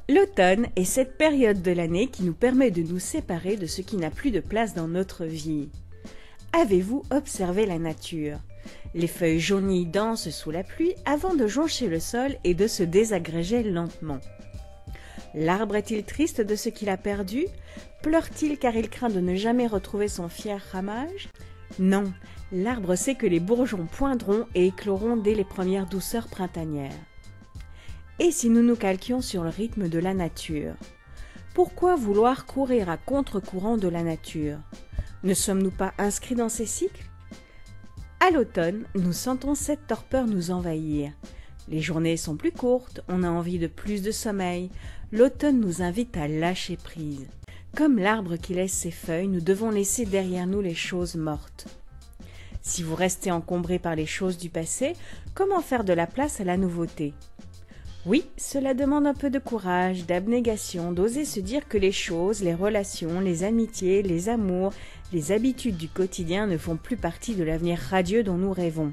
L'automne est cette période de l'année qui nous permet de nous séparer de ce qui n'a plus de place dans notre vie. Avez-vous observé la nature? Les feuilles jaunies dansent sous la pluie avant de joncher le sol et de se désagréger lentement. L'arbre est-il triste de ce qu'il a perdu? Pleure-t-il car il craint de ne jamais retrouver son fier ramage? Non, l'arbre sait que les bourgeons poindront et écloront dès les premières douceurs printanières. Et si nous nous calquions sur le rythme de la nature? Pourquoi vouloir courir à contre-courant de la nature? Ne sommes-nous pas inscrits dans ces cycles? À l'automne, nous sentons cette torpeur nous envahir. Les journées sont plus courtes, on a envie de plus de sommeil. L'automne nous invite à lâcher prise. Comme l'arbre qui laisse ses feuilles, nous devons laisser derrière nous les choses mortes. Si vous restez encombré par les choses du passé, comment faire de la place à la nouveauté? Oui, cela demande un peu de courage, d'abnégation, d'oser se dire que les choses, les relations, les amitiés, les amours, les habitudes du quotidien ne font plus partie de l'avenir radieux dont nous rêvons.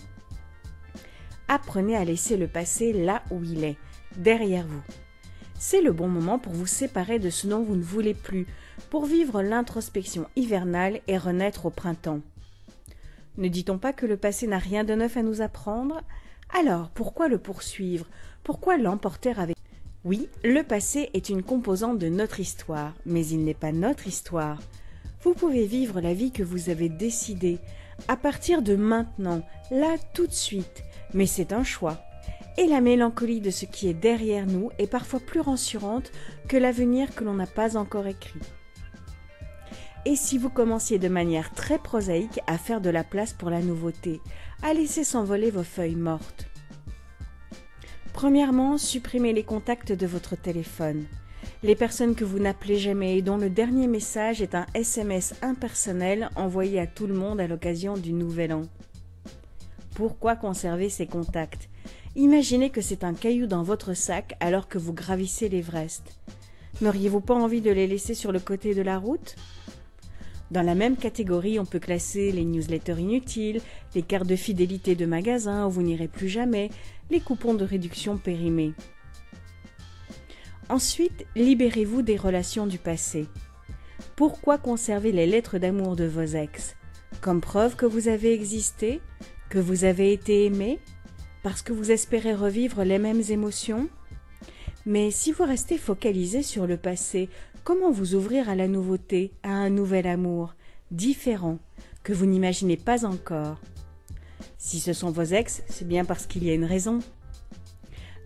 Apprenez à laisser le passé là où il est, derrière vous. C'est le bon moment pour vous séparer de ce dont vous ne voulez plus, pour vivre l'introspection hivernale et renaître au printemps. Ne dit-on pas que le passé n'a rien de neuf à nous apprendre? Alors, pourquoi le poursuivre? Pourquoi l'emporter avec? Oui, le passé est une composante de notre histoire, mais il n'est pas notre histoire. Vous pouvez vivre la vie que vous avez décidée, à partir de maintenant, là tout de suite, mais c'est un choix. Et la mélancolie de ce qui est derrière nous est parfois plus rassurante que l'avenir que l'on n'a pas encore écrit. Et si vous commenciez de manière très prosaïque à faire de la place pour la nouveauté, à laisser s'envoler vos feuilles mortes? Premièrement, supprimez les contacts de votre téléphone. Les personnes que vous n'appelez jamais et dont le dernier message est un SMS impersonnel envoyé à tout le monde à l'occasion du Nouvel An. Pourquoi conserver ces contacts? Imaginez que c'est un caillou dans votre sac alors que vous gravissez l'Everest. N'auriez-vous pas envie de les laisser sur le côté de la route? Dans la même catégorie, on peut classer les newsletters inutiles, les cartes de fidélité de magasins où vous n'irez plus jamais, les coupons de réduction périmés. Ensuite, libérez-vous des relations du passé. Pourquoi conserver les lettres d'amour de vos ex? Comme preuve que vous avez existé, que vous avez été aimé, parce que vous espérez revivre les mêmes émotions? Mais si vous restez focalisé sur le passé, comment vous ouvrir à la nouveauté, à un nouvel amour, différent, que vous n'imaginez pas encore? Si ce sont vos ex, c'est bien parce qu'il y a une raison.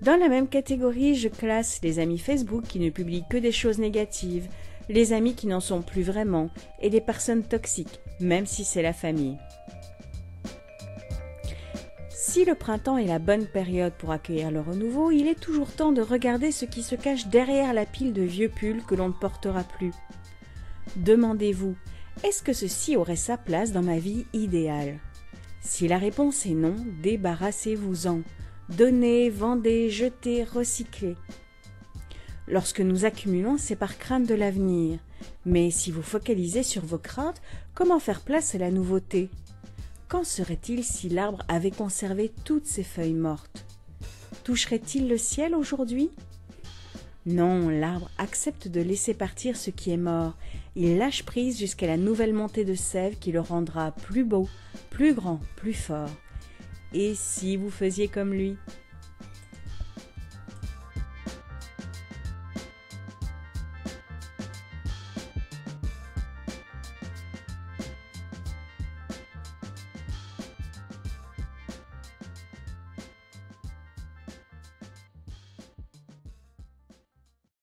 Dans la même catégorie, je classe les amis Facebook qui ne publient que des choses négatives, les amis qui n'en sont plus vraiment, et les personnes toxiques, même si c'est la famille. Si le printemps est la bonne période pour accueillir le renouveau, il est toujours temps de regarder ce qui se cache derrière la pile de vieux pulls que l'on ne portera plus. Demandez-vous, est-ce que ceci aurait sa place dans ma vie idéale? Si la réponse est non, débarrassez-vous-en. Donnez, vendez, jetez, recyclez. Lorsque nous accumulons, c'est par crainte de l'avenir. Mais si vous focalisez sur vos craintes, comment faire place à la nouveauté? Qu'en serait-il si l'arbre avait conservé toutes ses feuilles mortes? Toucherait-il le ciel aujourd'hui? Non, l'arbre accepte de laisser partir ce qui est mort. Il lâche prise jusqu'à la nouvelle montée de sève qui le rendra plus beau, plus grand, plus fort. Et si vous faisiez comme lui?